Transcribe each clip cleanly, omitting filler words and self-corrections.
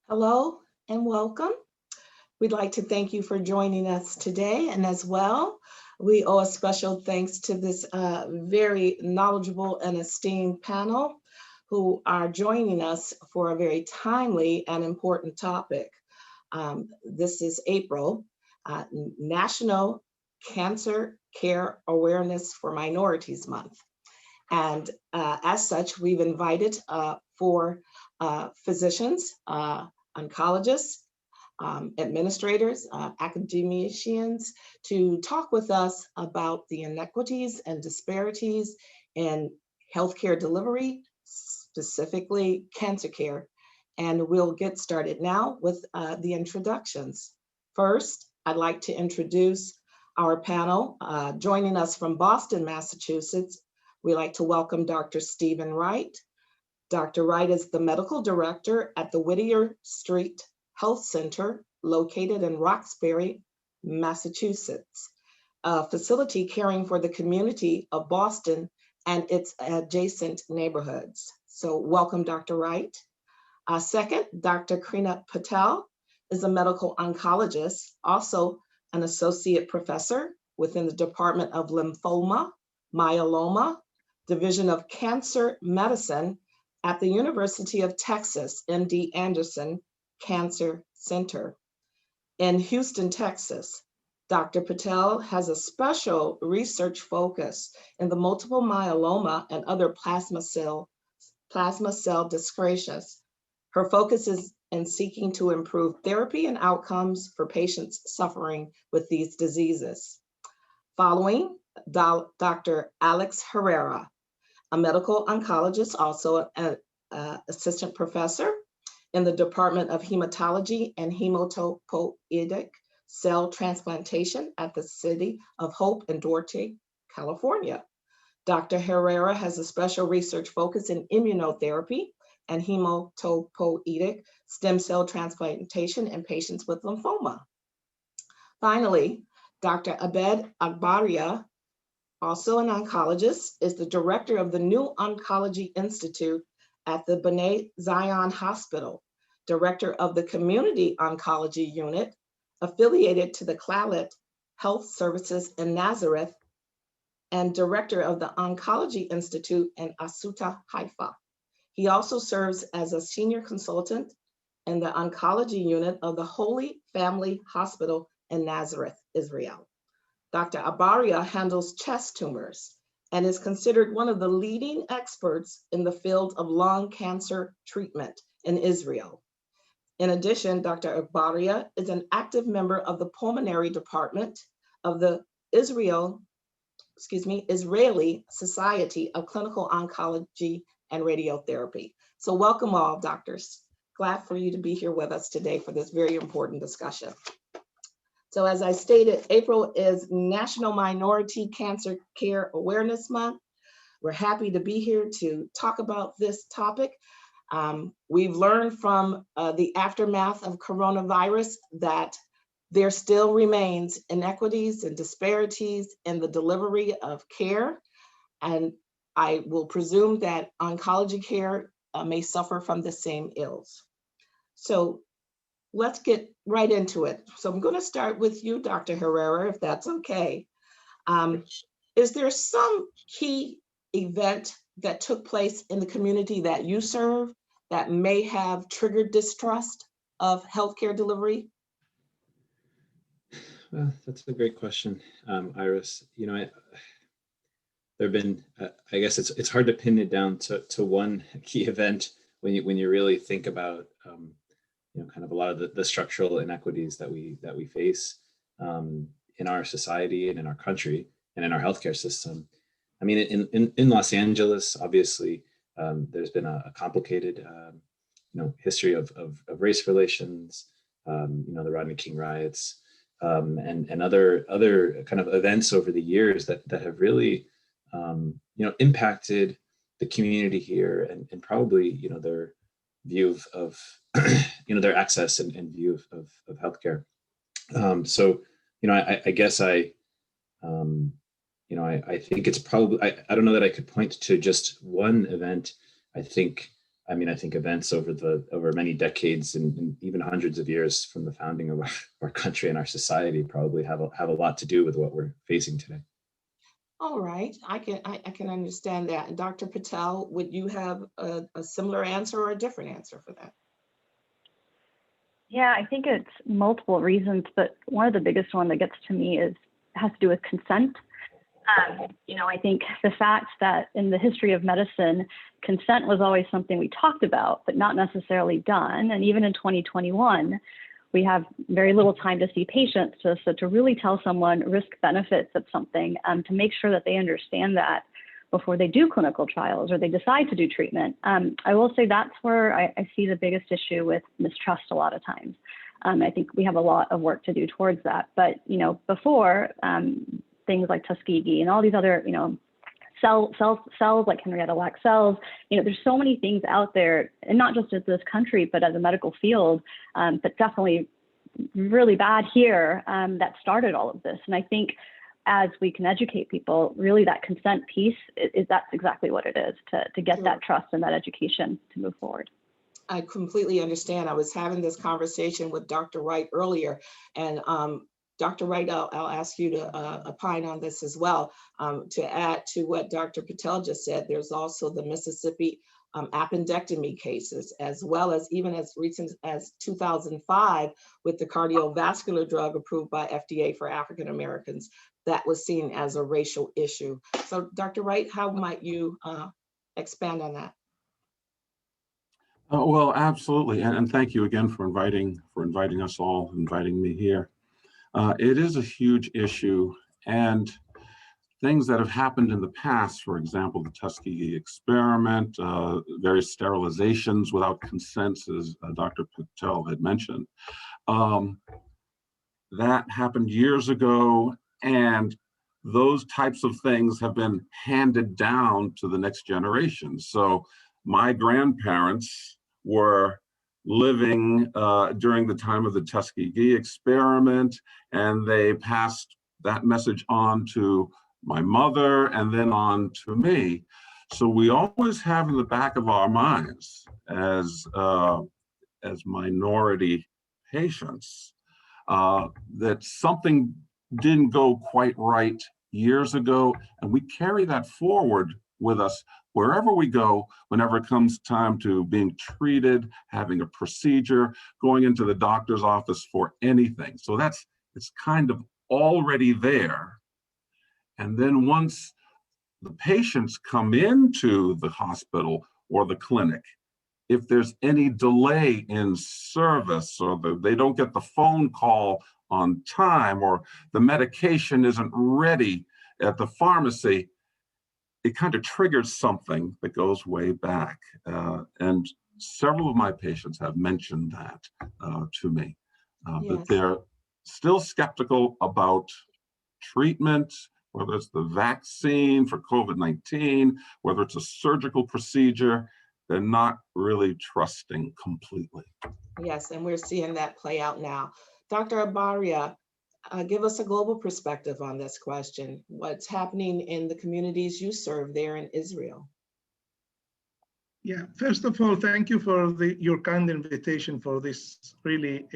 Hello and welcome. We'd like to thank you for joining us today. And as well, we owe a special thanks to this very knowledgeable and esteemed panel who are joining us for a very timely and important topic. This is April, National Cancer Care Awareness for Minorities Month. And as such, we've invited four physicians, oncologists, administrators, academicians to talk with us about the inequities and disparities in healthcare delivery, specifically cancer care. And we'll get started now with the introductions. First, I'd like to introduce our panel. Joining us from Boston, Massachusetts, we'd like to welcome Dr. Stephen Wright. Dr. Wright is the medical director at the Whittier Street Health Center located in Roxbury, Massachusetts, a facility caring for the community of Boston and its adjacent neighborhoods. So welcome, Dr. Wright. Second, Dr. Krina Patel is a medical oncologist, also an associate professor within the Department of Lymphoma, Myeloma, Division of Cancer Medicine at the University of Texas, MD Anderson Cancer Center. In Houston, Texas, Dr. Patel has a special research focus in the multiple myeloma and other plasma cell dyscrasias. Her focus is in seeking to improve therapy and outcomes for patients suffering with these diseases. Following, Dr. Alex Herrera, a medical oncologist, also an assistant professor in the Department of Hematology and Hematopoietic Cell Transplantation at the City of Hope in Duarte, California. Dr. Herrera has a special research focus in immunotherapy and hematopoietic stem cell transplantation in patients with lymphoma. Finally, Dr. Abed Agbaria, also an oncologist, is the director of the New Oncology Institute at the B'nai Zion Hospital, director of the Community Oncology Unit, affiliated to the Clalet Health Services in Nazareth, and director of the Oncology Institute in Asuta, Haifa. He also serves as a senior consultant in the Oncology Unit of the Holy Family Hospital in Nazareth, Israel. Dr. Abaria handles chest tumors and is considered one of the leading experts in the field of lung cancer treatment in Israel. In addition, Dr. Abaria is an active member of the pulmonary department of the Israeli Society of Clinical Oncology and Radiotherapy. So welcome all, doctors. Glad for you to be here with us today for this very important discussion. So as I stated, April is National Minority Cancer Care Awareness Month. We're happy to be here to talk about this topic. We've learned from the aftermath of coronavirus that there still remains inequities and disparities in the delivery of care. And I will presume that oncology care may suffer from the same ills. So let's get right into it. So I'm going to start with you, Dr. Herrera, if that's okay. Is there some key event that took place in the community that you serve that may have triggered distrust of healthcare delivery? Well, that's a great question, Iris. There have been, I guess it's hard to pin it down to one key event when you really think about, kind of a lot of the structural inequities that we face in our society and in our country and in our healthcare system. I mean, in Los Angeles, obviously, there's been a complicated, history of race relations, the Rodney King riots, and other kind of events over the years that have really, impacted the community here and probably, their view of their access and view of healthcare. So, I guess I think it's probably, I don't know that I could point to just one event. I think I mean, I think events over many decades and even hundreds of years from the founding of our country and our society probably have a lot to do with what we're facing today. All right, I can understand that. And Dr. Patel, would you have a similar answer or a different answer for that? Yeah, I think it's multiple reasons, but one of the biggest one that gets to me has to do with consent. I think the fact that in the history of medicine, consent was always something we talked about, but not necessarily done. And even in 2021, we have very little time to see patients. So to really tell someone risk benefits of something, to make sure that they understand that before they do clinical trials or they decide to do treatment. I will say that's where I see the biggest issue with mistrust a lot of times. I think we have a lot of work to do towards that. But, before, things like Tuskegee and all these other, cells like Henrietta Lacks cells, there's so many things out there, and not just in this country, but as a medical field, but definitely really bad here, that started all of this. And I think as we can educate people, really that consent piece that's exactly what it is to get that trust and that education to move forward. I completely understand. I was having this conversation with Dr. Wright earlier, and Dr. Wright, I'll ask you to opine on this as well. To add to what Dr. Patel just said, there's also the Mississippi appendectomy cases, as well as even as recent as 2005 with the cardiovascular drug approved by FDA for African Americans that was seen as a racial issue. So Dr. Wright, how might you expand on that? Well, absolutely, and thank you again for inviting us all, inviting me here. It is a huge issue, and things that have happened in the past, for example, the Tuskegee experiment, various sterilizations without consent, as Dr. Patel had mentioned, that happened years ago, and those types of things have been handed down to the next generation. So my grandparents were living during the time of the Tuskegee experiment, and they passed that message on to my mother and then on to me. So we always have in the back of our minds as minority patients that something didn't go quite right years ago, and we carry that forward with us wherever we go, whenever it comes time to being treated, having a procedure, going into the doctor's office for anything. So it's kind of already there. And then once the patients come into the hospital or the clinic, if there's any delay in service or they don't get the phone call on time or the medication isn't ready at the pharmacy, it kind of triggers something that goes way back. And several of my patients have mentioned that to me, that they're still skeptical about treatment, whether it's the vaccine for COVID-19, whether it's a surgical procedure. They're not really trusting completely. Yes, and we're seeing that play out now. Dr. Abaria, give us a global perspective on this question. What's happening in the communities you serve there in Israel? Yeah, first of all, thank you for your kind invitation for this really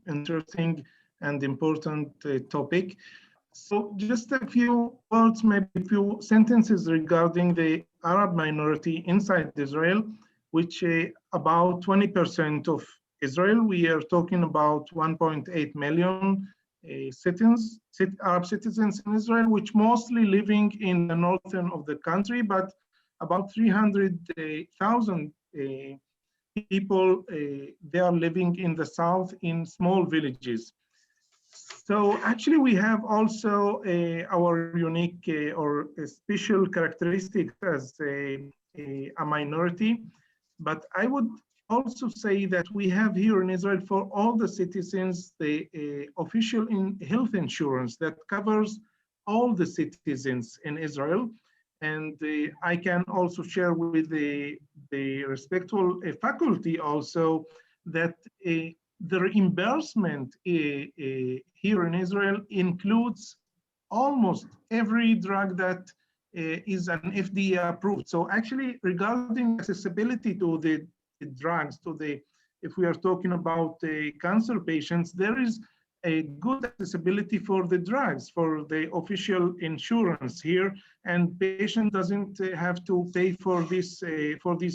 interesting and important topic. So just a few words, maybe a few sentences regarding the Arab minority inside Israel, which about 20% of Israel. We are talking about 1.8 million Arab citizens in Israel, which mostly living in the northern of the country, but about 300,000 people, they are living in the south in small villages. So actually we have also our unique or special characteristics as a minority, but I would also say that we have here in Israel for all the citizens the official health insurance that covers all the citizens in Israel. And I can also share with the respectful faculty also that the reimbursement here in Israel includes almost every drug that is an FDA approved. So actually, regarding accessibility to the drugs, if we are talking about cancer patients, there is a good accessibility for the drugs, for the official insurance here, and patient doesn't have to pay for these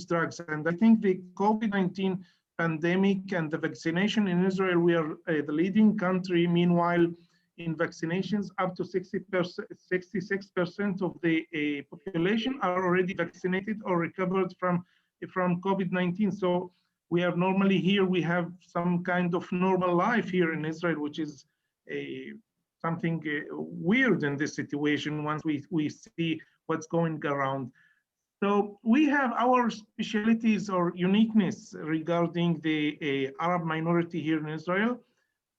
drugs. And I think the COVID-19 pandemic and the vaccination in Israel, we are the leading country. Meanwhile, in vaccinations, up to 66% of the population are already vaccinated or recovered from COVID-19. So we are normally here, we have some kind of normal life here in Israel, which is something weird in this situation once we see what's going around. So we have our specialties or uniqueness regarding the Arab minority here in Israel.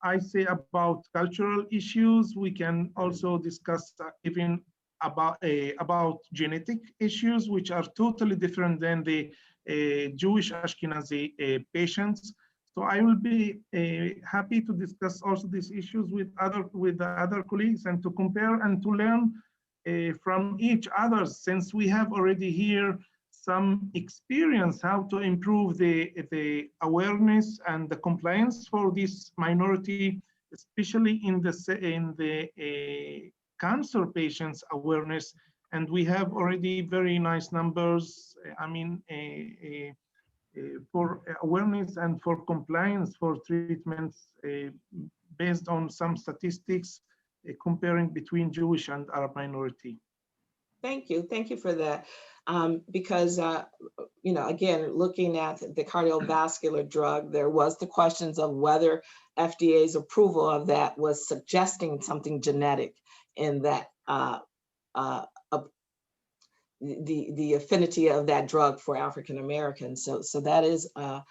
I say about cultural issues. We can also discuss even about genetic issues, which are totally different than the Jewish Ashkenazi patients. So I will be happy to discuss also these issues with the other colleagues and to compare and to learn from each other, since we have already here some experience how to improve the awareness and the compliance for this minority, especially in the cancer patients awareness. And we have already very nice numbers. I mean, for awareness and for compliance for treatments based on some statistics comparing between Jewish and Arab minority. Thank you for that. Because, you know, again, looking at the cardiovascular drug, there was the questions of whether FDA's approval of that was suggesting something genetic in that the affinity of that drug for African Americans. So that is a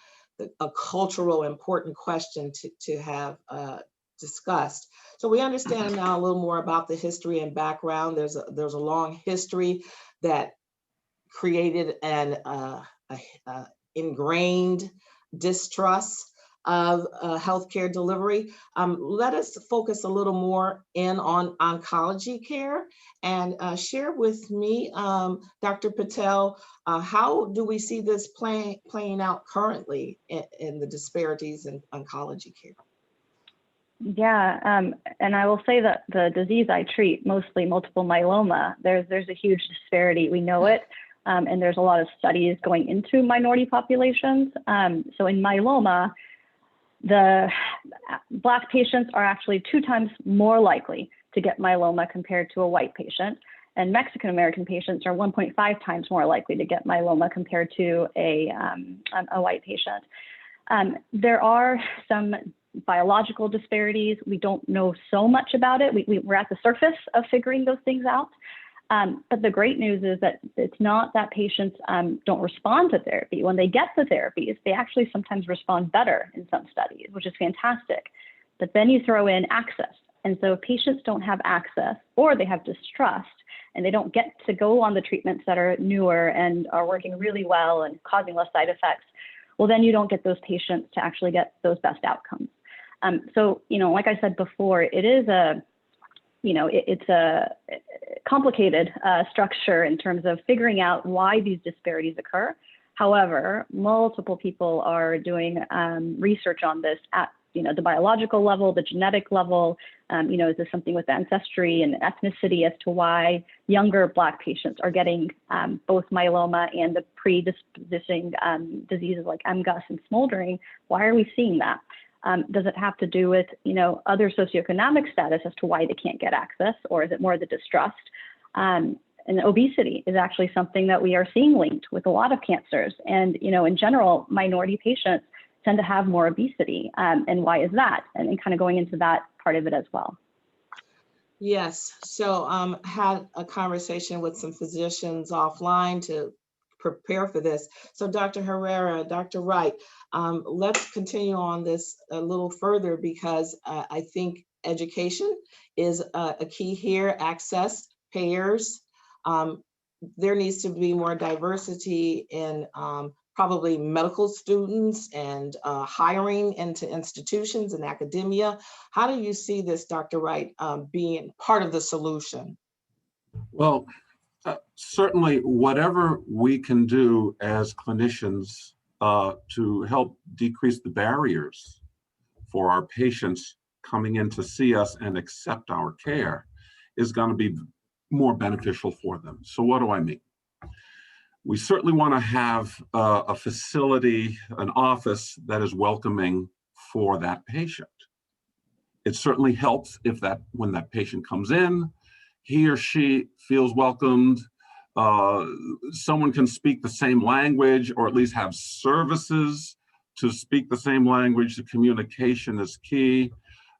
cultural important question to have discussed. So we understand now a little more about the history and background. There's a long history that created an ingrained distrust of healthcare delivery. Let us focus a little more in on oncology care and share with me, Dr. Patel, how do we see this playing out currently in the disparities in oncology care? Yeah, and I will say that the disease I treat, mostly multiple myeloma, there's a huge disparity. We know it, and there's a lot of studies going into minority populations. So in myeloma, the Black patients are actually 2 times more likely to get myeloma compared to a white patient, and Mexican American patients are 1.5 times more likely to get myeloma compared to a white patient. There are some biological disparities. We don't know so much about it. We're at the surface of figuring those things out. But the great news is that it's not that patients don't respond to therapy. When they get the therapies, they actually sometimes respond better in some studies, which is fantastic. But then you throw in access. And so if patients don't have access or they have distrust and they don't get to go on the treatments that are newer and are working really well and causing less side effects, well, then you don't get those patients to actually get those best outcomes. So, you know, like I said before, it is it's a complicated structure in terms of figuring out why these disparities occur. However, multiple people are doing research on this at the biological level, the genetic level. Is this something with ancestry and ethnicity as to why younger Black patients are getting both myeloma and the predisposing diseases like MGUS and smoldering? Why are we seeing that? Does it have to do with, other socioeconomic status as to why they can't get access, or is it more the distrust? And obesity is actually something that we are seeing linked with a lot of cancers. And, in general, minority patients tend to have more obesity. And why is that? And kind of going into that part of it as well. Yes, so had a conversation with some physicians offline to prepare for this. So Dr. Herrera, Dr. Wright, let's continue on this a little further, because I think education is a key here, access, payers. There needs to be more diversity in probably medical students and hiring into institutions and academia. How do you see this, Dr. Wright, being part of the solution? Well, Certainly, whatever we can do as clinicians to help decrease the barriers for our patients coming in to see us and accept our care is going to be more beneficial for them. So what do I mean? We certainly want to have a facility, an office that is welcoming for that patient. It certainly helps if when that patient comes in, he or she feels welcomed. Someone can speak the same language, or at least have services to speak the same language. The communication is key.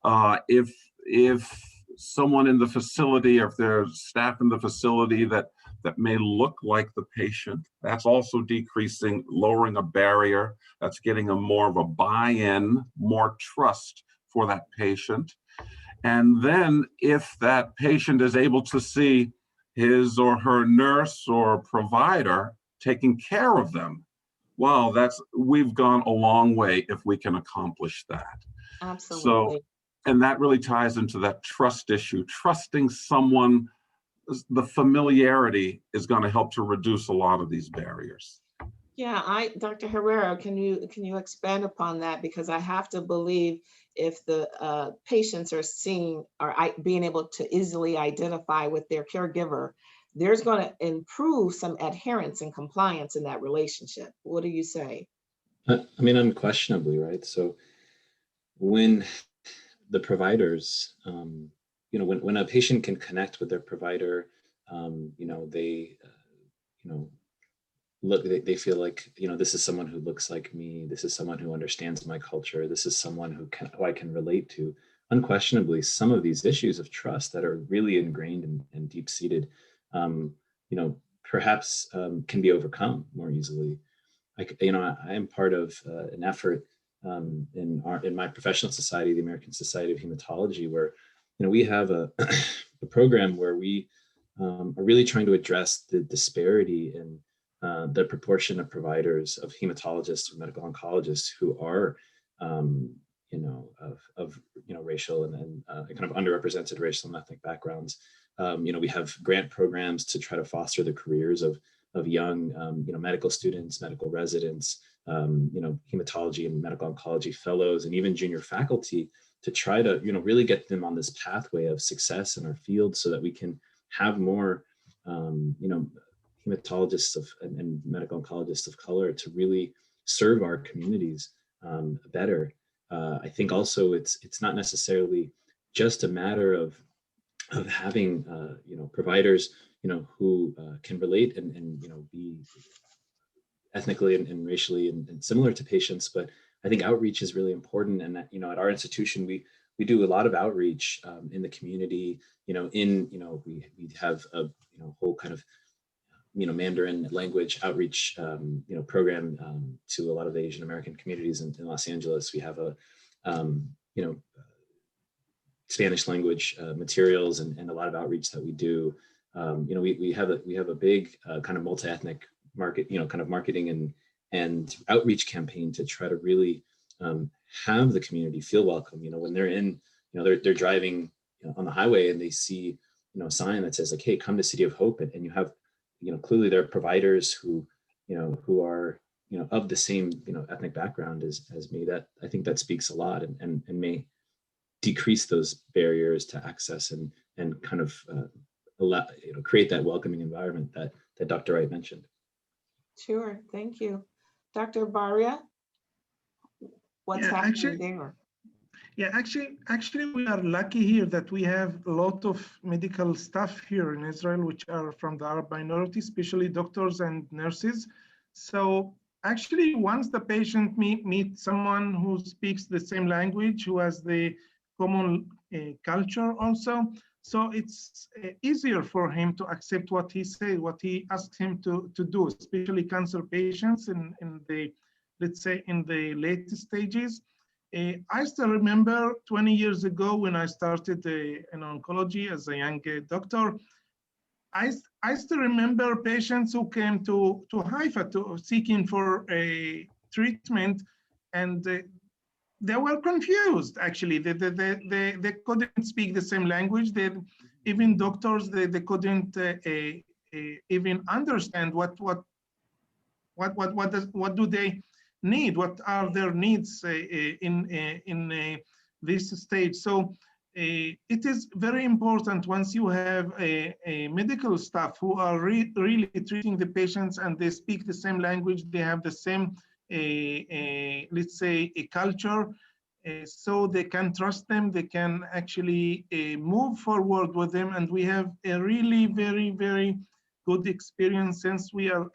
If someone in the facility, or if there's staff in the facility that may look like the patient, that's also decreasing, lowering a barrier. That's getting more of a buy-in, more trust for that patient. And then if that patient is able to see his or her nurse or provider taking care of them, well, we've gone a long way if we can accomplish that. Absolutely. So, and that really ties into that trust issue. Trusting someone, the familiarity is going to help to reduce a lot of these barriers. Yeah, Dr. Herrera, can you expand upon that? Because I have to believe if the patients are seeing or being able to easily identify with their caregiver, there's going to improve some adherence and compliance in that relationship. What do you say? I mean, unquestionably, right? So when the providers, when a patient can connect with their provider, they, look, they feel like, this is someone who looks like me. This is someone who understands my culture. This is someone who I can relate to. Unquestionably, some of these issues of trust that are really ingrained and deep-seated, perhaps can be overcome more easily. I am part of an effort in my professional society, the American Society of Hematology, where we have a program where we are really trying to address the disparity in the proportion of providers, of hematologists or medical oncologists who are of racial and kind of underrepresented racial and ethnic backgrounds. We have grant programs to try to foster the careers of young medical students, medical residents, hematology and medical oncology fellows, and even junior faculty, to try to really get them on this pathway of success in our field, so that we can have more hematologists and medical oncologists of color to really serve our communities better. I think also it's not necessarily just a matter of having providers who can relate and be ethnically and racially and similar to patients, but I think outreach is really important. And that, at our institution, we do a lot of outreach in the community. We have a whole kind of Mandarin language outreach program to a lot of Asian American communities in Los Angeles. We have a Spanish language materials and a lot of outreach that we do. We have a big kind of multi-ethnic market, kind of marketing and outreach campaign to try to really have the community feel welcome. When they're in, they're driving on the highway and they see a sign that says like, "Hey, come to City of Hope," and you have clearly there are providers who are of the same ethnic background as me. That I think that speaks a lot and may decrease those barriers to access and kind of create that welcoming environment that Dr. Wright mentioned. Sure, thank you. Dr. Baria, what's happening there? Yeah, actually, we are lucky here that we have a lot of medical staff here in Israel, which are from the Arab minority, especially doctors and nurses. So actually, once the patient meets someone who speaks the same language, who has the common culture also, so it's easier for him to accept what he says, what he asks him to do, especially cancer patients in the, let's say, in the late stages. I still remember 20 years ago when I started in oncology as a young doctor, I still remember patients who came to Haifa seeking for a treatment, and they were confused, actually. They couldn't speak the same language. Even doctors, they couldn't even understand what do they need, what are their needs in this stage. So it is very important once you have a medical staff who are really treating the patients and they speak the same language, they have the same, let's say, a culture, so they can trust them, they can actually move forward with them. And we have a really very good experience, since we are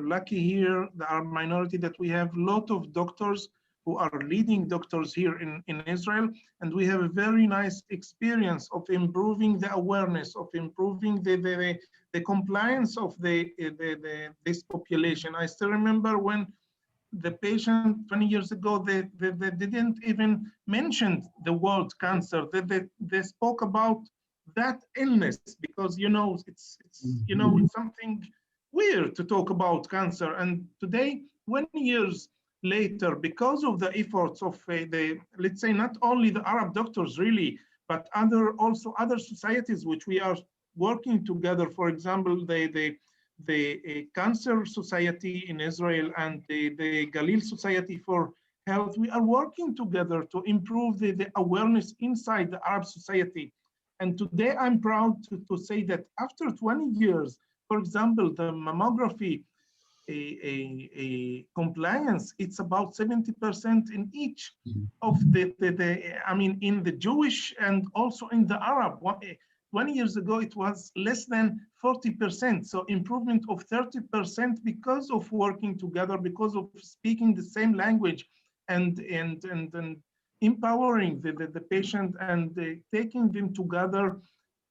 lucky here, our minority, that we have a lot of doctors who are leading doctors here in Israel. And we have a very nice experience of improving the awareness, of improving the compliance of this population. I still remember when the patient 20 years ago, they didn't even mention the word cancer. They spoke about that illness because, it's something weird to talk about cancer. And today, 20 years later, because of the efforts of let's say, not only the Arab doctors really, but also other societies which we are working together. For example, the Cancer Society in Israel and the Galil Society for Health, we are working together to improve the awareness inside the Arab society. And today I'm proud to say that after 20 years, for example, the mammography a compliance, it's about 70% in each of in the Jewish and also in the Arab. 20 years ago, it was less than 40%. So improvement of 30% because of working together, because of speaking the same language and empowering the patient and taking them together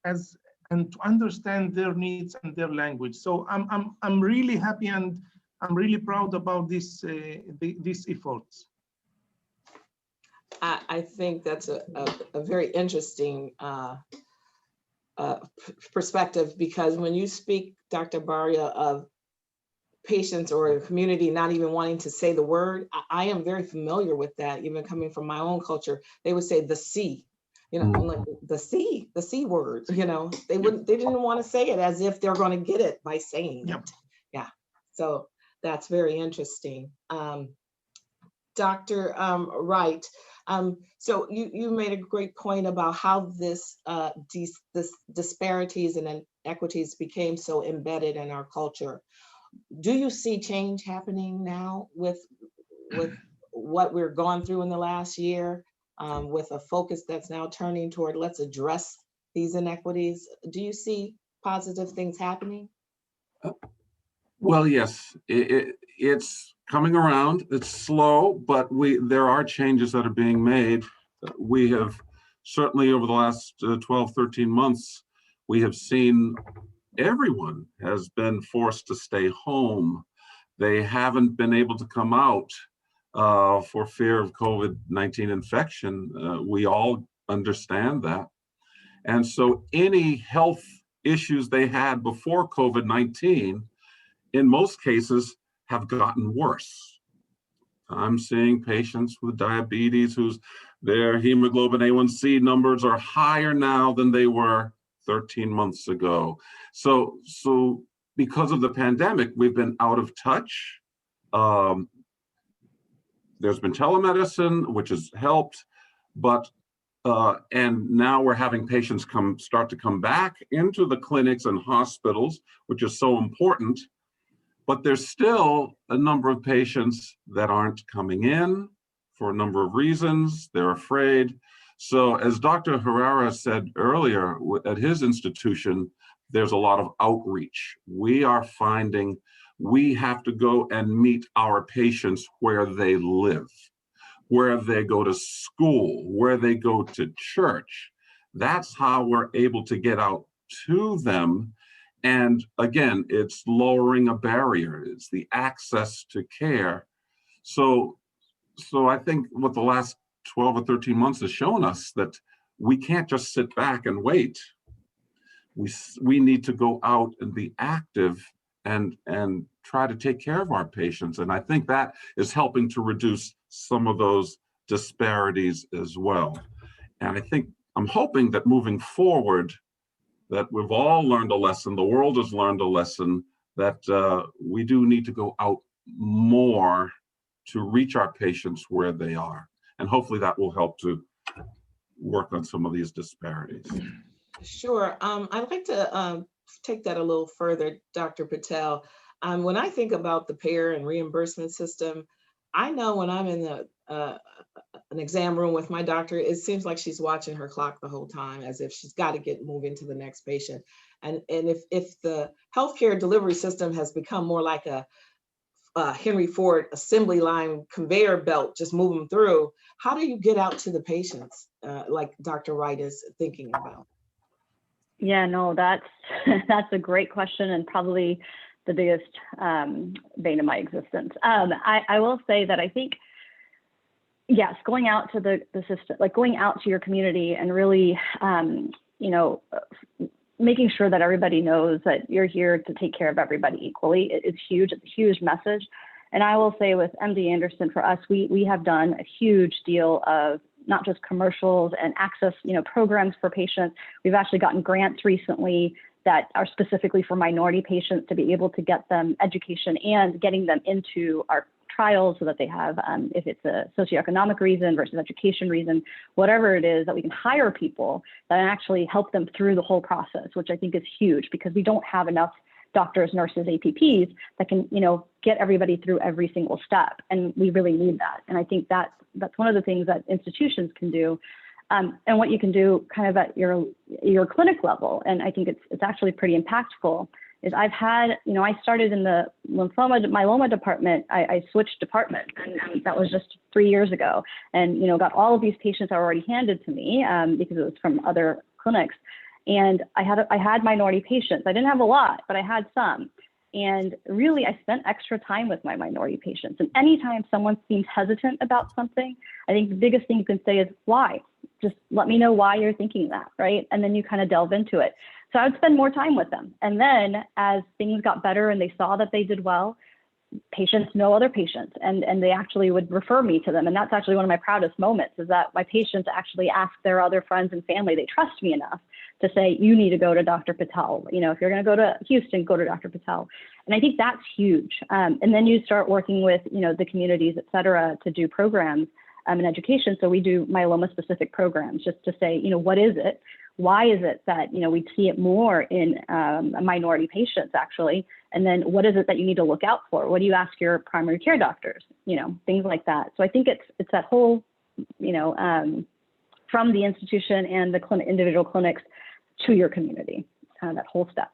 and to understand their needs and their language. So I'm really happy and I'm really proud about these efforts. I think that's a very interesting perspective, because when you speak, Dr. Baria, of patients or a community not even wanting to say the word, I am very familiar with that, even coming from my own culture. They would say the C, like the C word, they didn't want to say it as if they're going to get it by saying it. Yeah. So that's very interesting. Dr. Wright, so you made a great point about how this disparities and inequities became so embedded in our culture. Do you see change happening now with what we're going through in the last year, with a focus that's now turning toward let's address these inequities? Do you see positive things happening? Well, yes, it's coming around. It's slow, but there are changes that are being made. We have certainly over the last 12, 13 months, we have seen everyone has been forced to stay home. They haven't been able to come out for fear of COVID-19 infection. We all understand that. And so any health issues they had before COVID-19, in most cases, have gotten worse. I'm seeing patients with diabetes their hemoglobin A1C numbers are higher now than they were 13 months ago. So because of the pandemic, we've been out of touch. There's been telemedicine, which has helped, but and now we're having patients start to come back into the clinics and hospitals, which is so important. But there's still a number of patients that aren't coming in for a number of reasons. They're afraid. So as Dr. Herrera said earlier, at his institution, there's a lot of outreach. We are finding we have to go and meet our patients where they live, where they go to school, where they go to church. That's how we're able to get out to them. And again, it's lowering a barrier. It's the access to care. So I think what the last 12 or 13 months has shown us that we can't just sit back and wait. We need to go out and be active and try to take care of our patients. And I think that is helping to reduce some of those disparities as well. And I'm hoping that moving forward, that we've all learned a lesson, the world has learned a lesson, that we do need to go out more to reach our patients where they are. And hopefully that will help to work on some of these disparities. Sure. I'd like to take that a little further, Dr. Patel. When I think about the payer and reimbursement system, I know when I'm in an exam room with my doctor, it seems like she's watching her clock the whole time, as if she's got to get moving to the next patient. And if the healthcare delivery system has become more like a Henry Ford assembly line conveyor belt, just moving through, how do you get out to the patients like Dr. Wright is thinking about? Yeah, no, that's a great question, and probably the biggest bane of my existence. I will say that I think, yes, going out to the system, like going out to your community and really, making sure that everybody knows that you're here to take care of everybody equally. It's huge. It's a huge message. And I will say with MD Anderson, for us, we have done a huge deal of not just commercials and access, programs for patients. We've actually gotten grants recently that are specifically for minority patients to be able to get them education and getting them into our trials so that they have, if it's a socioeconomic reason versus education reason, whatever it is, that we can hire people that actually help them through the whole process, which I think is huge, because we don't have enough doctors, nurses, APPs that can, get everybody through every single step. And we really need that. And I think that's one of the things that institutions can do. And what you can do kind of at your clinic level, and I think it's actually pretty impactful, is I've had, I started in the myeloma department. I switched departments, and that was just 3 years ago. And, got all of these patients that were already handed to me because it was from other clinics. And I had minority patients. I didn't have a lot, but I had some. And really, I spent extra time with my minority patients. And anytime someone seems hesitant about something, I think the biggest thing you can say is, why? Just let me know why you're thinking that, right? And then you kind of delve into it. So I would spend more time with them. And then as things got better and they saw that they did well, patients know other patients, and they actually would refer me to them. And that's actually one of my proudest moments, is that my patients actually ask their other friends and family. They trust me enough to say, you need to go to Dr. Patel. If you're going to go to Houston, go to Dr. Patel. And I think that's huge. And then you start working with, the communities, et cetera, to do programs in education. So we do myeloma specific programs just to say, what is it? Why is it that, we see it more in minority patients, actually? And then what is it that you need to look out for? What do you ask your primary care doctors? Things like that. So I think it's that whole, from the institution and the individual clinics to your community, that whole step.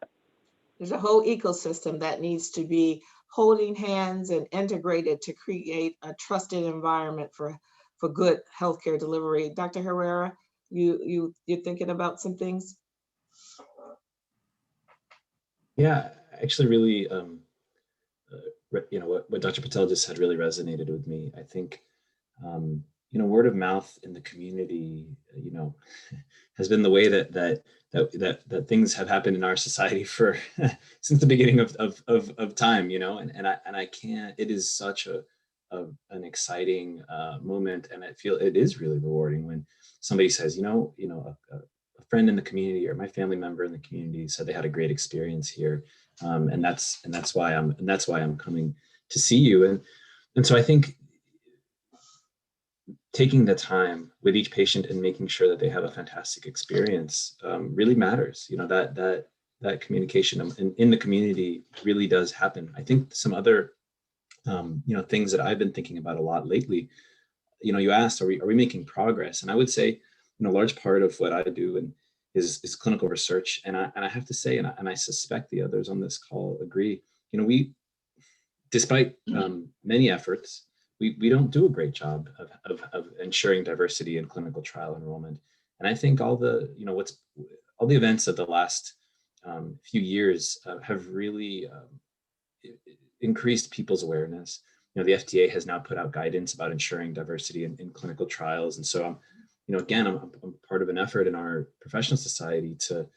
There's a whole ecosystem that needs to be holding hands and integrated to create a trusted environment for good healthcare delivery. Dr. Herrera, you're thinking about some things? Yeah, actually, really, what Dr. Patel just said really resonated with me. I think, word of mouth in the community, has been the way that things have happened in our society for since the beginning of time, and I can't. It is such an exciting moment, and I feel it is really rewarding when somebody says, a friend in the community or my family member in the community said they had a great experience here, and that's why I'm coming to see you, and so I think taking the time with each patient and making sure that they have a fantastic experience really matters. That communication in the community really does happen. I think some other things that I've been thinking about a lot lately. You asked, are we making progress? And I would say, a large part of what I do is clinical research. And I have to say, and I suspect the others on this call agree. We, despite many efforts, we don't do a great job of ensuring diversity in clinical trial enrollment. And I think all the events of the last few years have really increased people's awareness. The FDA has now put out guidance about ensuring diversity in clinical trials. And so I'm part of an effort in our professional society to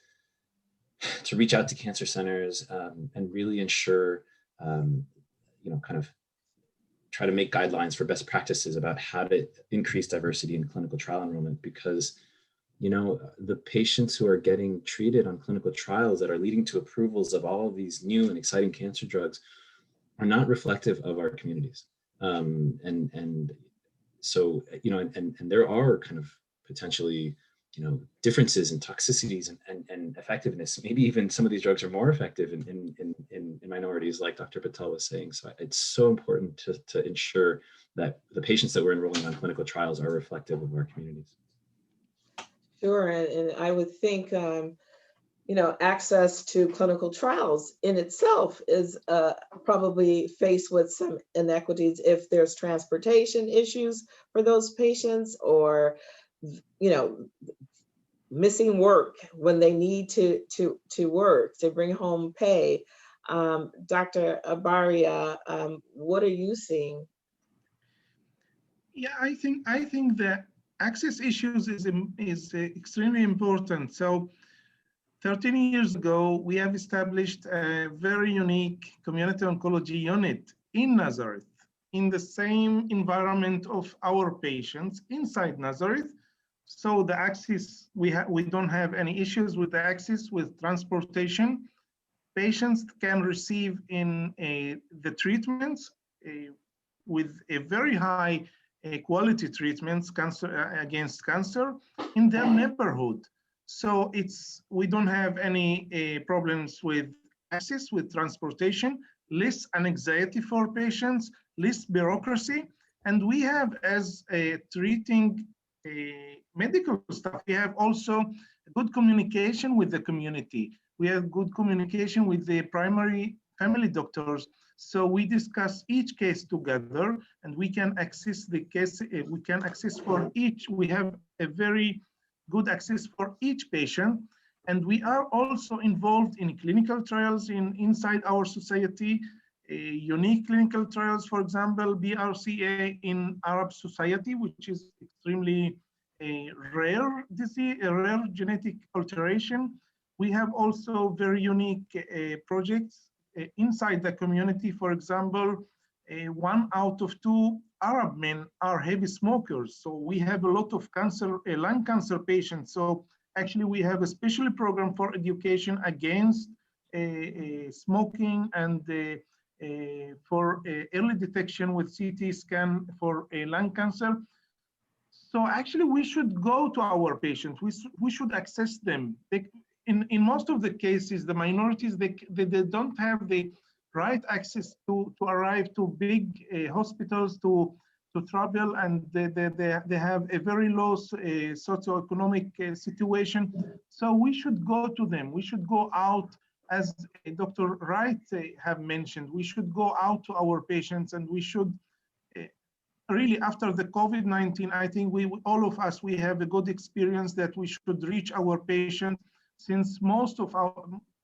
reach out to cancer centers and really ensure, kind of try to make guidelines for best practices about how to increase diversity in clinical trial enrollment, because the patients who are getting treated on clinical trials that are leading to approvals of all of these new and exciting cancer drugs are not reflective of our communities. And so, and there are kind of potentially, differences in toxicities and effectiveness. Maybe even some of these drugs are more effective in minorities, like Dr. Patel was saying. So it's so important to ensure that the patients that we're enrolling on clinical trials are reflective of our communities. Sure, and I would think, access to clinical trials in itself is probably faced with some inequities if there's transportation issues for those patients, or, missing work when they need to work, to bring home pay. Dr. Abaria, what are you seeing? Yeah, I think that access issues is extremely important. So 13 years ago, we have established a very unique community oncology unit in Nazareth, in the same environment of our patients inside Nazareth. So the access, we don't have any issues with the access, with transportation. Patients can receive the treatments with a very high quality treatments against cancer in their neighborhood. So we don't have any problems with access, with transportation, less anxiety for patients, less bureaucracy. And we have, as treating medical staff, we have also good communication with the community. We have good communication with the primary family doctors. So we discuss each case together, and we can access the case, we can access for each, we have a very good access for each patient. And we are also involved in clinical trials inside our society, unique clinical trials, for example, BRCA in Arab society, which is extremely a rare disease, a rare genetic alteration. We have also very unique projects inside the community. For example, 1 out of 2 Arab men are heavy smokers. So we have a lot of cancer, lung cancer patients. So actually we have a special program for education against smoking and for early detection with CT scan for lung cancer. So actually we should go to our patients. We should access them. In most of the cases, the minorities, they don't have the right access to arrive to big hospitals to travel, and they have a very low socioeconomic situation. So we should go to them. We should go out, as Dr. Wright have mentioned. We should go out to our patients, and we should really, after the COVID-19, I think all of us, we have a good experience that we should reach our patients, since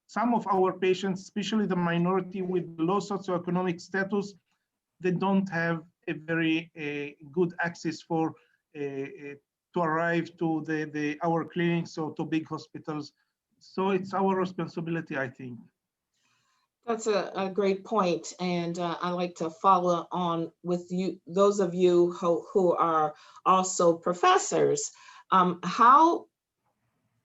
some of our patients, especially the minority with low socioeconomic status, they don't have a very good access for to arrive to our clinics or to big hospitals. So it's our responsibility, I think. That's a great point, and I'd like to follow on with you, those of you who are also professors. How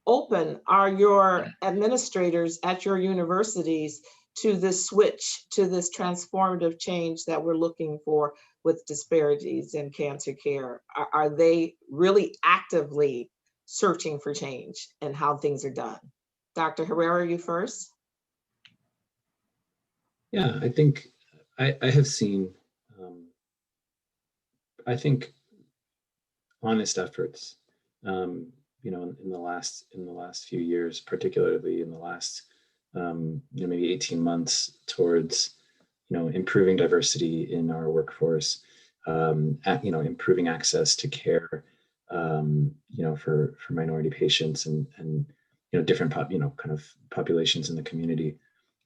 open are your administrators at your universities to this switch, to this transformative change that we're looking for with disparities in cancer care? Are they really actively searching for change and how things are done? Dr. Herrera, you first. Yeah, I think I have seen, I think, honest efforts, in the last few years, particularly in the last, maybe 18 months, towards, improving diversity in our workforce, improving access to care, for minority patients and different kind of populations in the community.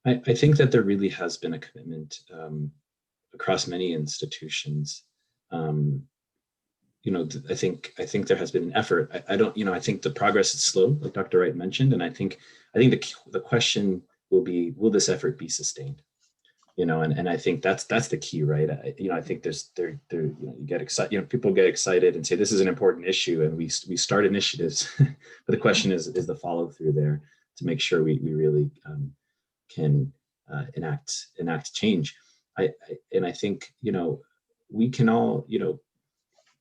I think that there really has been a commitment across many institutions. I think there has been an effort. I think the progress is slow, like Dr. Wright mentioned, and I think the question will be, will this effort be sustained? and I think that's the key, right? I think you get excited, people get excited and say this is an important issue, and we start initiatives, but the question is the follow through there to make sure we really can enact change. I think we can all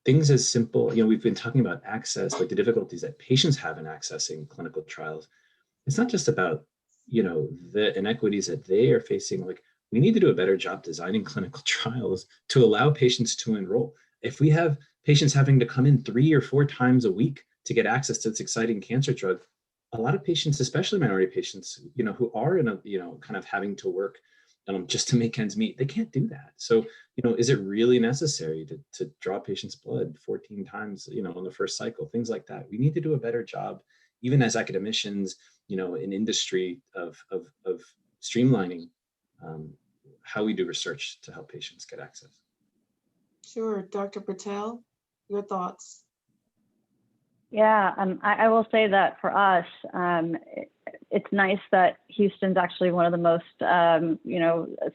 things as simple, we've been talking about access, like the difficulties that patients have in accessing clinical trials. It's not just about the inequities that they are facing. Like, we need to do a better job designing clinical trials to allow patients to enroll. If we have patients having to come in 3 or 4 times a week to get access to this exciting cancer drug, a lot of patients, especially minority patients, who are in a, kind of having to work just to make ends meet, they can't do that. So, is it really necessary to draw patients' blood 14 times, in the first cycle, things like that? We need to do a better job, even as academicians, in industry of streamlining how we do research to help patients get access. Sure. Dr. Patel, your thoughts? Yeah, I will say that for us, it's nice that Houston's actually one of the most,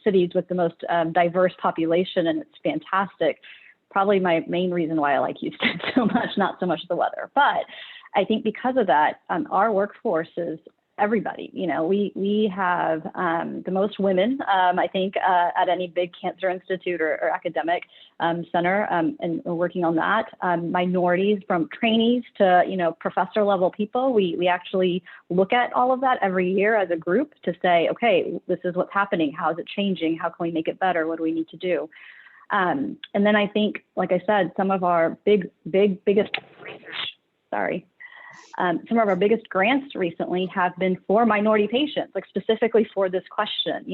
cities with the most diverse population, and it's fantastic. Probably my main reason why I like Houston so much, not so much the weather, but I think because of that, our workforce is everybody. We have the most women, I think, at any big cancer institute or academic center, and we're working on that. Minorities, from trainees to professor level people. We actually look at all of that every year as a group to say, okay, this is what's happening. How is it changing? How can we make it better? What do we need to do? And then I think, like I said, some of our biggest some of our biggest grants recently have been for minority patients, like specifically for this question,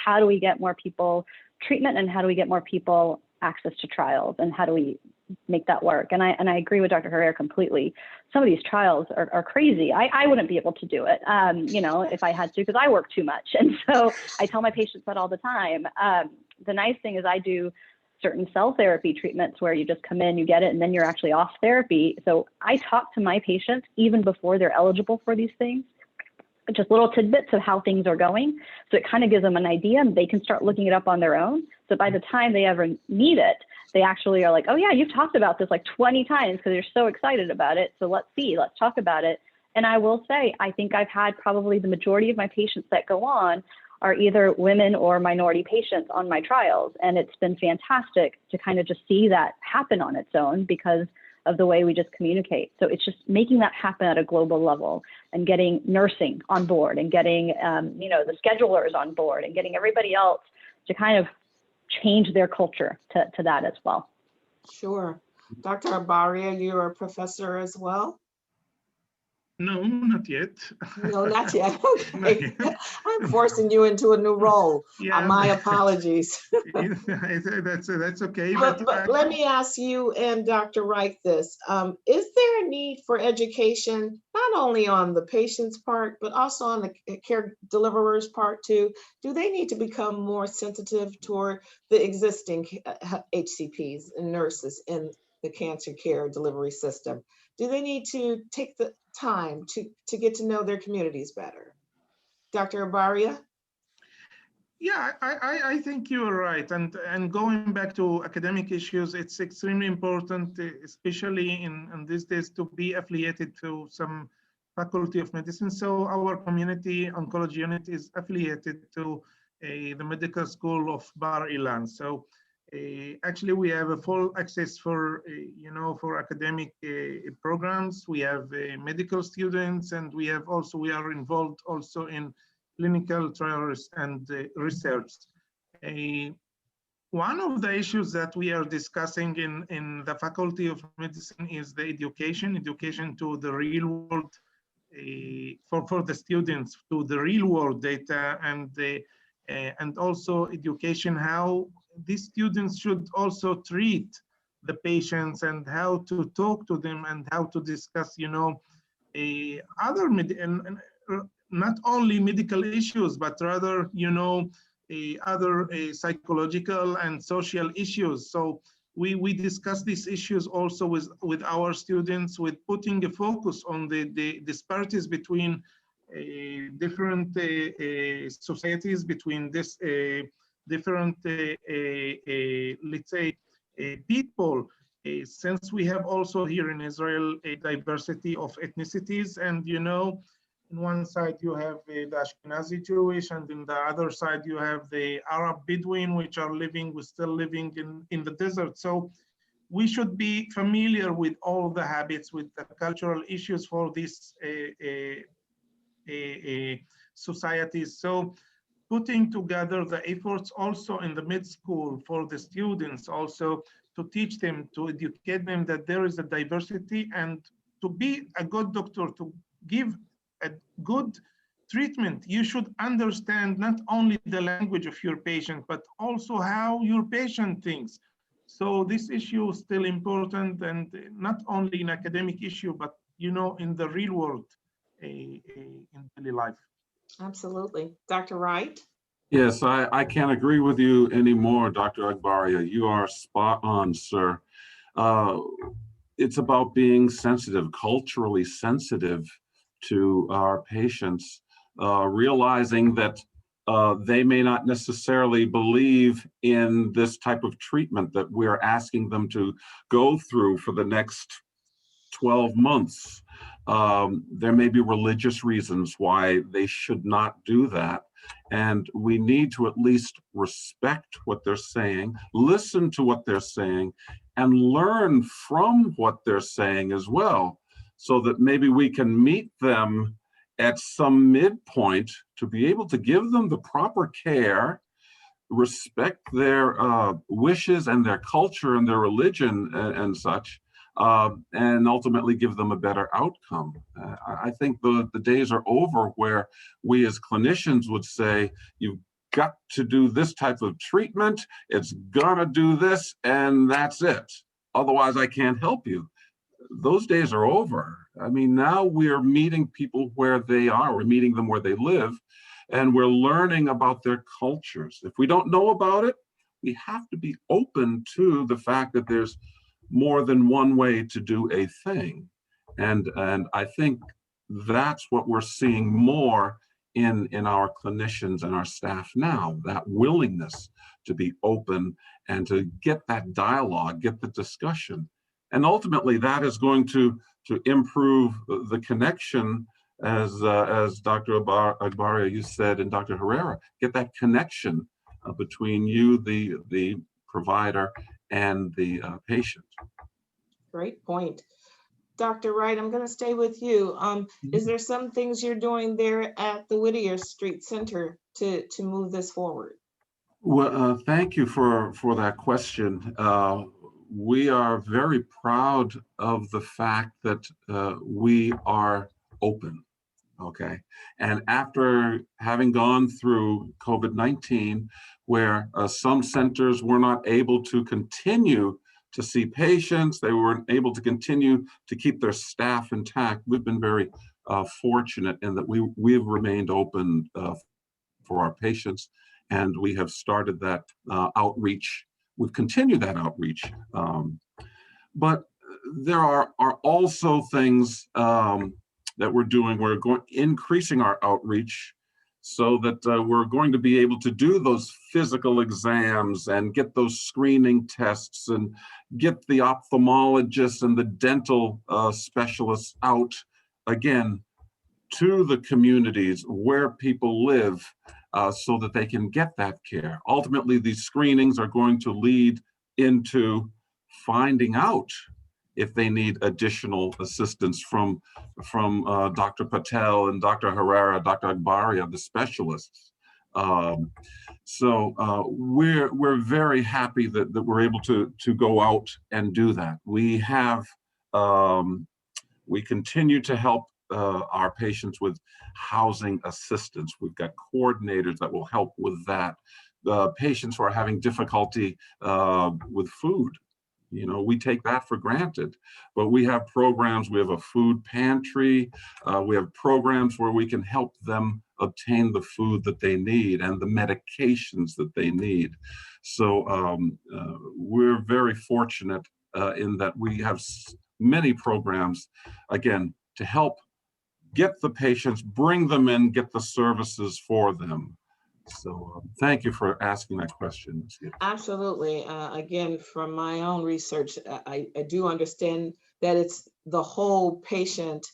how do we get more people treatment, and how do we get more people access to trials, and how do we make that work? And I agree with Dr. Herrera completely. Some of these trials are crazy. I wouldn't be able to do it, if I had to, because I work too much. And so I tell my patients that all the time. The nice thing is I do certain cell therapy treatments where you just come in, you get it, and then you're actually off therapy. So I talk to my patients even before they're eligible for these things, just little tidbits of how things are going. So it kind of gives them an idea, and they can start looking it up on their own. So by the time they ever need it, they actually are like, oh yeah, you've talked about this like 20 times because you're so excited about it. So let's talk about it. And I will say, I think I've had probably the majority of my patients that go on are either women or minority patients on my trials. And it's been fantastic to kind of just see that happen on its own because of the way we just communicate. So it's just making that happen at a global level, and getting nursing on board, and getting the schedulers on board, and getting everybody else to kind of change their culture to that as well. Sure. Dr. Abaria, you're a professor as well? No, not yet. No, not yet. Okay. Not yet. I'm forcing you into a new role. Yeah, My apologies. that's okay. But let me ask you and Dr. Wright this. Is there a need for education, not only on the patient's part, but also on the care deliverer's part too? Do they need to become more sensitive toward the existing HCPs and nurses in the cancer care delivery system? Do they need to take the time to get to know their communities better? Dr. Abaria? Yeah, I think you're right. And going back to academic issues, it's extremely important, especially in these days, to be affiliated to some faculty of medicine. So our community oncology unit is affiliated to the medical school of Bar Ilan. So actually, we have a full access for for academic programs. We have medical students, and we are involved also in clinical trials and research. One of the issues that we are discussing in the Faculty of Medicine is the education to the real world, for the students, to the real world data, and also education how these students should also treat the patients, and how to talk to them, and how to discuss, other not only medical issues, but rather, other psychological and social issues. So we discuss these issues also with our students, with putting a focus on the disparities between different societies, between this different, let's say, people. Since we have also here in Israel a diversity of ethnicities, and in one side you have the Ashkenazi Jewish, and in the other side you have the Arab Bedouin, which are still living in the desert. So we should be familiar with all the habits, with the cultural issues for these societies. So putting together the efforts also in the mid-school for the students, also to teach them, to educate them that there is a diversity, and to be a good doctor, to give a good treatment, you should understand not only the language of your patient, but also how your patient thinks. So this issue is still important, and not only an academic issue, but in the real world, in daily life. Absolutely. Dr. Wright? Yes, I can't agree with you anymore, Dr. Agbaria. You are spot on, sir. It's about being sensitive, culturally sensitive to our patients, realizing that they may not necessarily believe in this type of treatment that we're asking them to go through for the next 12 months. There may be religious reasons why they should not do that. And we need to at least respect what they're saying, listen to what they're saying, and learn from what they're saying as well, so that maybe we can meet them at some midpoint to be able to give them the proper care, respect their wishes and their culture and their religion and such, and ultimately give them a better outcome. I think the days are over where we as clinicians would say, you've got to do this type of treatment, it's gonna do this, and that's it. Otherwise, I can't help you. Those days are over. I mean, now we're meeting people where they are, we're meeting them where they live, and we're learning about their cultures. If we don't know about it, we have to be open to the fact that there's more than one way to do a thing. And I think that's what we're seeing more in our clinicians and our staff now, that willingness to be open and to get that dialogue, get the discussion. And ultimately that is going to improve the connection, as Dr. Agbaria, you said, and Dr. Herrera, get that connection between you, the provider, and the patient. Great point. Dr. Wright, I'm going to stay with you. Is there some things you're doing there at the Whittier Street Center to move this forward? Well, thank you for that question. We are very proud of the fact that we are open, okay? And after having gone through COVID-19, where some centers were not able to continue to see patients, they weren't able to continue to keep their staff intact, we've been very fortunate in that we've remained open for our patients, and we have started that outreach. We've continued that outreach. But there are also things that we're doing. We're increasing our outreach so that we're going to be able to do those physical exams and get those screening tests and get the ophthalmologists and the dental specialists out again to the communities where people live, so that they can get that care. Ultimately, these screenings are going to lead into finding out if they need additional assistance from Dr. Patel and Dr. Herrera, Dr. Agbaria, the specialists. So we're very happy that we're able to go out and do that. We have, we continue to help our patients with housing assistance. We've got coordinators that will help with that. The patients who are having difficulty with food, we take that for granted, but we have programs. We have a food pantry. We have programs where we can help them obtain the food that they need and the medications that they need. So we're very fortunate in that we have many programs, again, to help get the patients, bring them in, get the services for them. So thank you for asking that question. Absolutely. Again, from my own research, I do understand that it's the whole patient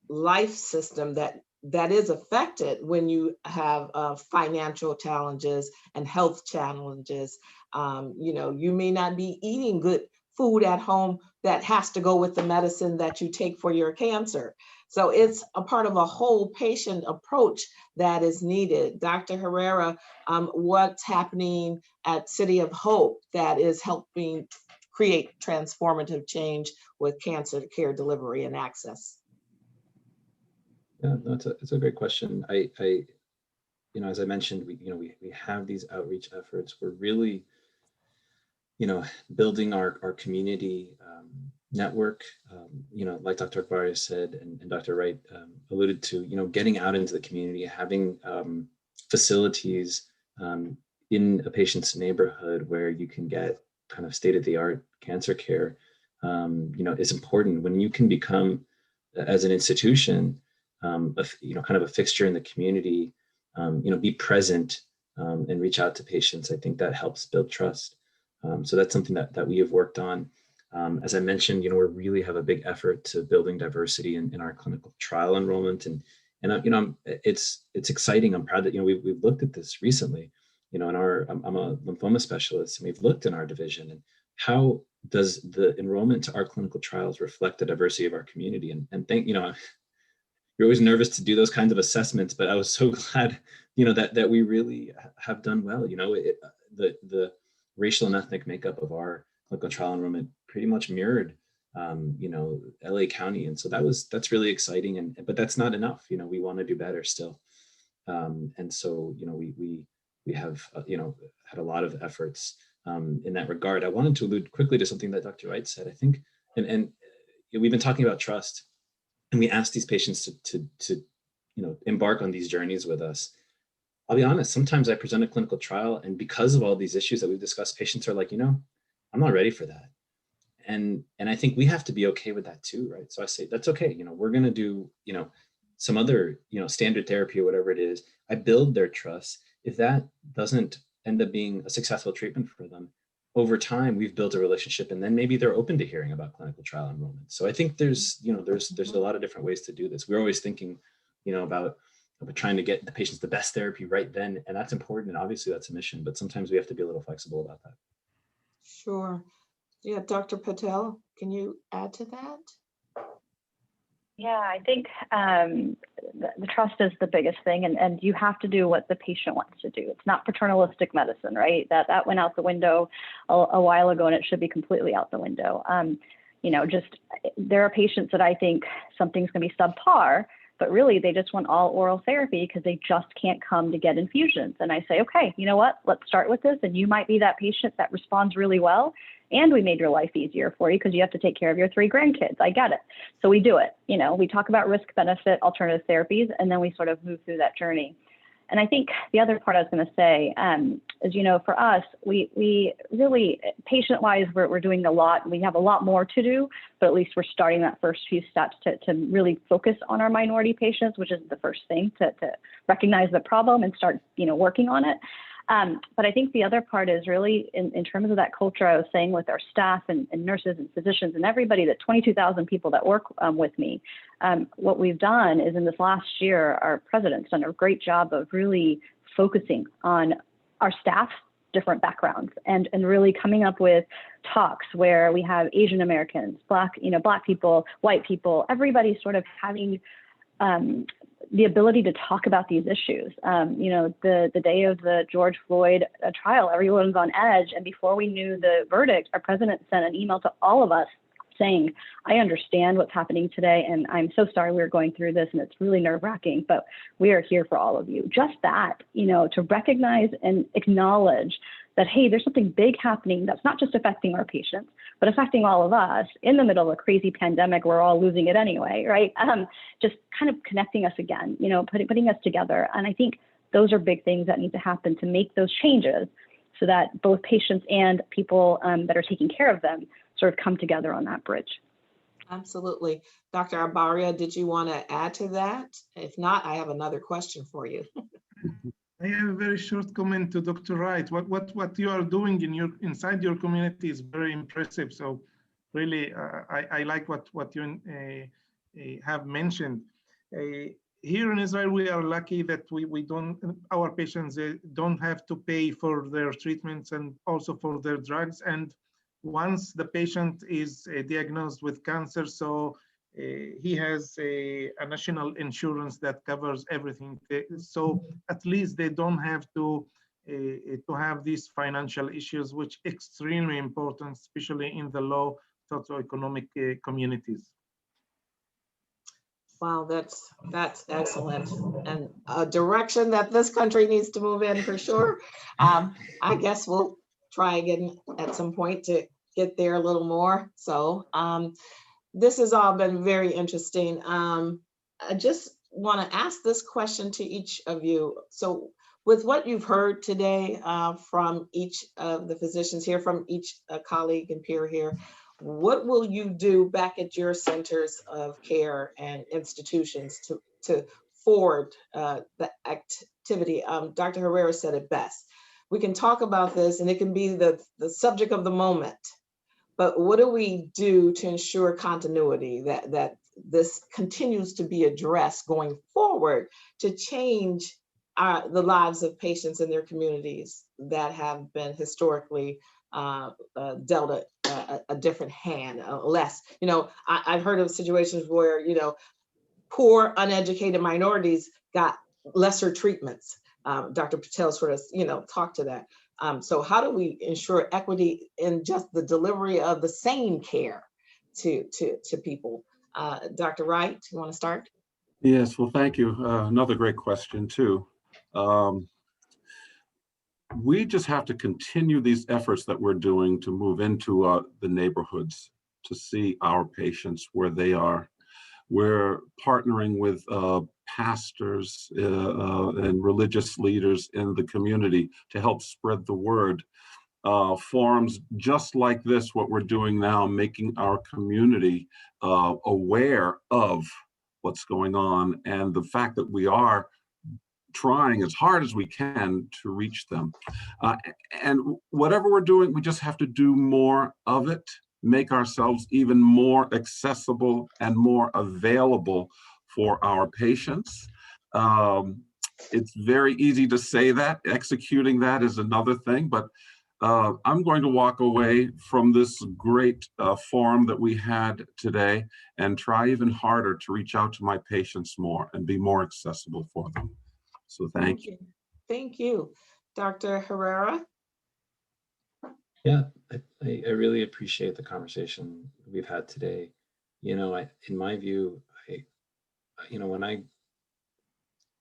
life system that is affected when you have financial challenges and health challenges. You may not be eating good food at home that has to go with the medicine that you take for your cancer. So it's a part of a whole patient approach that is needed. Dr. Herrera, what's happening at City of Hope that is helping create transformative change with cancer care delivery and access? Yeah, no, it's a great question. As I mentioned, we have these outreach efforts. We're really, building our community network. Like Dr. Akbaria said, and Dr. Wright alluded to, getting out into the community, having facilities in a patient's neighborhood where you can get kind of state-of-the-art cancer care. Is important when you can become, as an institution, kind of a fixture in the community, be present and reach out to patients. I think that helps build trust. So that's something that we have worked on. As I mentioned, we really have a big effort to building diversity in our clinical trial enrollment, and it's exciting. I'm proud that we've looked at this recently. I'm a lymphoma specialist, and we've looked in our division and how does the enrollment to our clinical trials reflect the diversity of our community. And you're always nervous to do those kinds of assessments, but I was so glad, that we really have done well. The racial and ethnic makeup of our clinical trial enrollment pretty much mirrored, LA County, and so that's really exciting. But that's not enough. We want to do better still, and so we have had a lot of efforts in that regard. I wanted to allude quickly to something that Dr. Wright said. I think, and we've been talking about trust. And we ask these patients to embark on these journeys with us. I'll be honest, sometimes I present a clinical trial, and because of all these issues that we've discussed, patients are like, I'm not ready for that. And I think we have to be okay with that too, right? So I say, that's okay. We're going to do, some other, standard therapy or whatever it is. I build their trust. If that doesn't end up being a successful treatment for them, over time, we've built a relationship, and then maybe they're open to hearing about clinical trial enrollment. So I think there's a lot of different ways to do this. We're always thinking, about trying to get the patients the best therapy right then, and that's important. And obviously that's a mission, but sometimes we have to be a little flexible about that. Sure. Yeah, Dr. Patel, can you add to that? Yeah, I think the trust is the biggest thing, and you have to do what the patient wants to do. It's not paternalistic medicine, right? That went out the window a while ago, and it should be completely out the window. There are patients that I think something's going to be subpar, but really they just want all oral therapy because they just can't come to get infusions. And I say, okay, you know what? Let's start with this, and you might be that patient that responds really well. And we made your life easier for you because you have to take care of your 3 grandkids. I get it. So we do it. We talk about risk benefit, alternative therapies, and then we sort of move through that journey. And I think the other part I was going to say is, for us, we really, patient-wise, we're doing a lot. We have a lot more to do, but at least we're starting that first few steps to really focus on our minority patients, which is the first thing, to recognize the problem and start, working on it. But I think the other part is really in terms of that culture I was saying with our staff and nurses and physicians and everybody, that 22,000 people that work with me. What we've done is in this last year, our president's done a great job of really focusing on our staff's different backgrounds and really coming up with talks where we have Asian Americans, Black people, white people, everybody sort of having the ability to talk about these issues. The day of the George Floyd trial, everyone's on edge. And before we knew the verdict, our president sent an email to all of us saying, I understand what's happening today, and I'm so sorry we're going through this, and it's really nerve-wracking, but we are here for all of you. Just that, to recognize and acknowledge that, hey, there's something big happening that's not just affecting our patients, but affecting all of us in the middle of a crazy pandemic. We're all losing it anyway, right? Just kind of connecting us again, putting us together. And I think those are big things that need to happen to make those changes so that both patients and people that are taking care of them sort of come together on that bridge. Absolutely. Dr. Abaria, did you want to add to that? If not, I have another question for you. I have a very short comment to Dr. Wright. What you are doing inside your community is very impressive. So really, I like what you have mentioned. Here in Israel, we are lucky that our patients don't have to pay for their treatments and also for their drugs. And once the patient is diagnosed with cancer, so he has a national insurance that covers everything. So at least they don't have to have these financial issues, which extremely important, especially in the low socioeconomic communities. Wow, that's excellent, and a direction that this country needs to move in for sure. I guess we'll try again at some point to get there a little more. So this has all been very interesting. I just want to ask this question to each of you. So with what you've heard today from each of the physicians here, from each colleague and peer here, what will you do back at your centers of care and institutions to forward the activity? Dr. Herrera said it best. We can talk about this and it can be the subject of the moment, but what do we do to ensure continuity, that this continues to be addressed going forward to change the lives of patients in their communities that have been historically dealt a different hand, less. You know, I've heard of situations where, you know, poor, uneducated minorities got lesser treatments. Dr. Patel sort of, you know, talked to that. So how do we ensure equity in just the delivery of the same care to people? Dr. Wright, you want to start? Yes, well, thank you. Another great question too. We just have to continue these efforts that we're doing to move into the neighborhoods, to see our patients where they are. We're partnering with pastors and religious leaders in the community to help spread the word. Forums just like this, what we're doing now, making our community aware of what's going on and the fact that we are trying as hard as we can to reach them. And whatever we're doing, we just have to do more of it, make ourselves even more accessible and more available for our patients. It's very easy to say that. Executing that is another thing, but I'm going to walk away from this great forum that we had today and try even harder to reach out to my patients more and be more accessible for them. So thank you. Thank you. Dr. Herrera? Yeah, I really appreciate the conversation we've had today. You know, in my view, you know, when I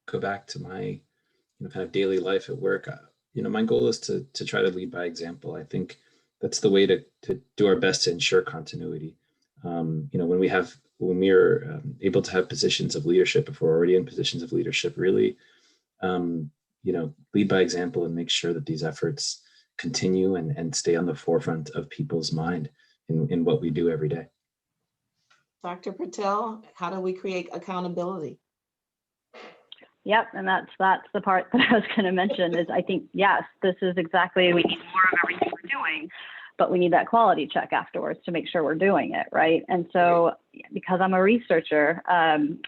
go back to my, you know, kind of daily life at work, you know, my goal is to try to lead by example. I think that's the way to do our best to ensure continuity. You know, when we're able to have positions of leadership, if we're already in positions of leadership, really, you know, lead by example and make sure that these efforts continue and stay on the forefront of people's mind in what we do every day. Dr. Patel, how do we create accountability? Yep, and that's the part that I was going to mention is I think, yes, this is exactly, we need more of everything we're doing, but we need that quality check afterwards to make sure we're doing it, right? And so because I'm a researcher,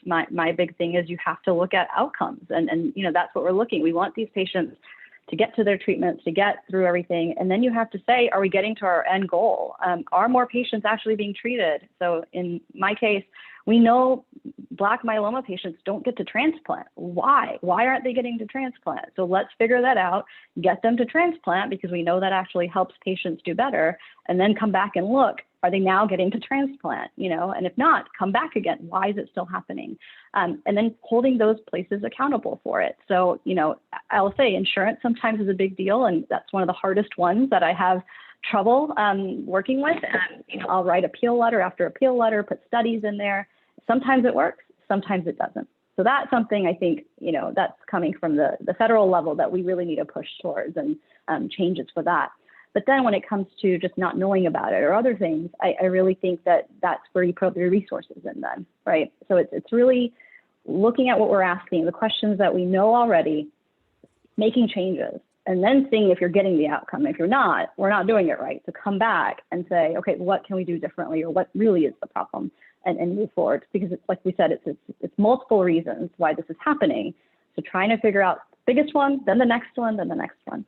my big thing is you have to look at outcomes and you know, that's what we're looking. We want these patients to get to their treatments, to get through everything. And then you have to say, are we getting to our end goal? Are more patients actually being treated? So in my case, we know Black myeloma patients don't get to transplant. Why? Why aren't they getting to transplant? So let's figure that out, get them to transplant because we know that actually helps patients do better, and then come back and look, are they now getting to transplant? You know, and if not, come back again. Why is it still happening? And then holding those places accountable for it. So, you know, I'll say insurance sometimes is a big deal, and that's one of the hardest ones that I have trouble working with. And you know, I'll write appeal letter after appeal letter, put studies in there. Sometimes it works, sometimes it doesn't. So that's something I think, you know, that's coming from the federal level that we really need to push towards and changes for that. But then when it comes to just not knowing about it or other things, I really think that that's where you put your resources in then, right? So it's really looking at what we're asking, the questions that we know already, making changes and then seeing if you're getting the outcome. If you're not, we're not doing it right. So come back and say, okay, what can we do differently, or what really is the problem, and move forward. Because it's like we said, it's multiple reasons why this is happening. So trying to figure out the biggest one, then the next one, then the next one.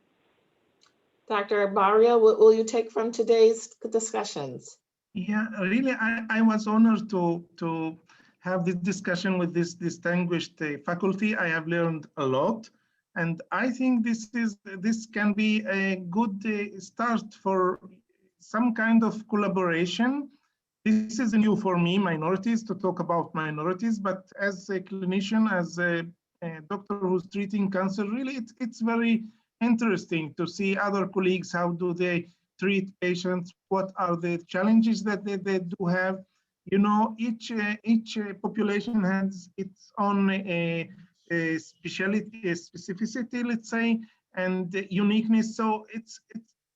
Dr. Barria, what will you take from today's discussions? Yeah, really, I was honored to have this discussion with this distinguished faculty. I have learned a lot, and I think this can be a good start for some kind of collaboration. This is new for me, minorities, to talk about minorities, but as a clinician, as a doctor who's treating cancer, really, it's very interesting to see other colleagues, how do they treat patients, what are the challenges that they do have. You know, each population has its own specificity, let's say, and uniqueness. So it's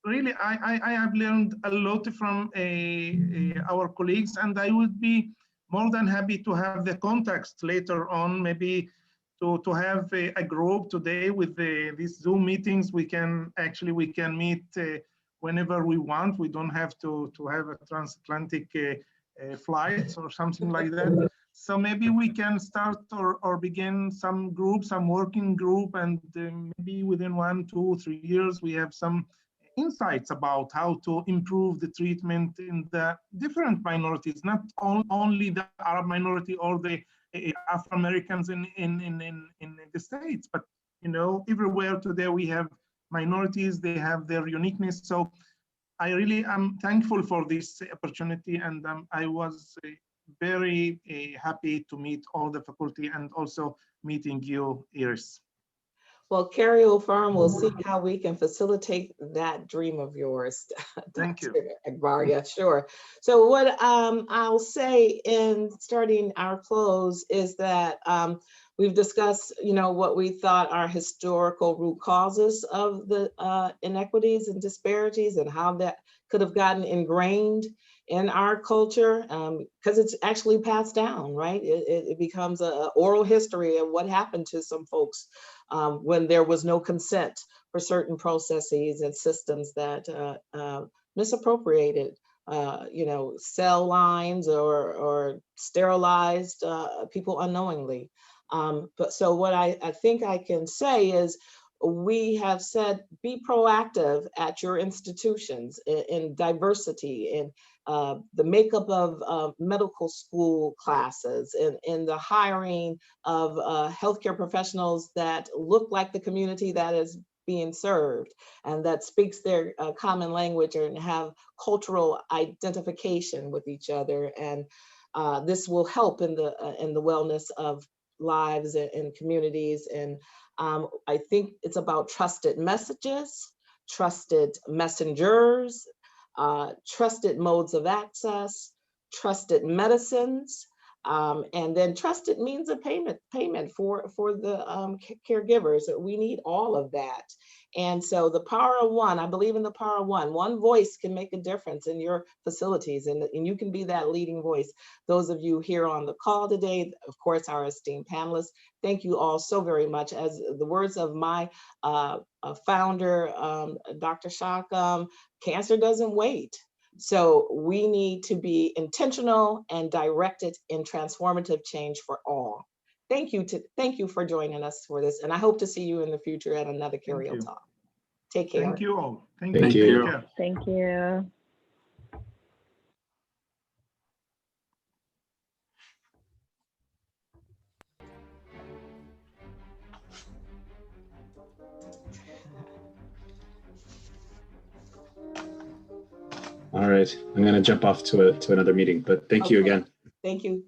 really, I have learned a lot from our colleagues, and I would be more than happy to have the context later on, maybe to have a group today with these Zoom meetings. We can meet whenever we want. We don't have to have a transatlantic flights or something like that. So maybe we can start or begin some group, some working group, and maybe within 1, 2, 3 years, we have some insights about how to improve the treatment in the different minorities, not only the Arab minority or the Afro-Americans in the States, but you know, everywhere today we have minorities, they have their uniqueness. So I really am thankful for this opportunity, and I was very happy to meet all the faculty and also meeting you, Iris. Well, Carriel Firm will see how we can facilitate that dream of yours. Thank you. Agbaria, sure. So what I'll say in starting our close is that we've discussed, you know, what we thought are historical root causes of the inequities and disparities, and how that could have gotten ingrained in our culture, because it's actually passed down, right? It becomes an oral history of what happened to some folks when there was no consent for certain processes and systems that misappropriated, you know, cell lines or sterilized people unknowingly. But so what I think I can say is, we have said, be proactive at your institutions in diversity, in the makeup of medical school classes, in the hiring of healthcare professionals that look like the community that is being served and that speaks their common language and have cultural identification with each other. And this will help in the wellness of lives and communities. And I think it's about trusted messages, trusted messengers, trusted modes of access, trusted medicines, and then trusted means of payment for the caregivers. We need all of that. And so the power of one, I believe in the power of one. One voice can make a difference in your facilities, and you can be that leading voice. Those of you here on the call today, of course, our esteemed panelists, thank you all so very much. As the words of my founder, Dr. Shak, cancer doesn't wait. So we need to be intentional and directed in transformative change for all. Thank you for joining us for this, and I hope to see you in the future at another Karyotalk Talk. Take care. Thank you all. Thank you. Thank you. All right, I'm going to jump off to another meeting, but thank you again. Thank you.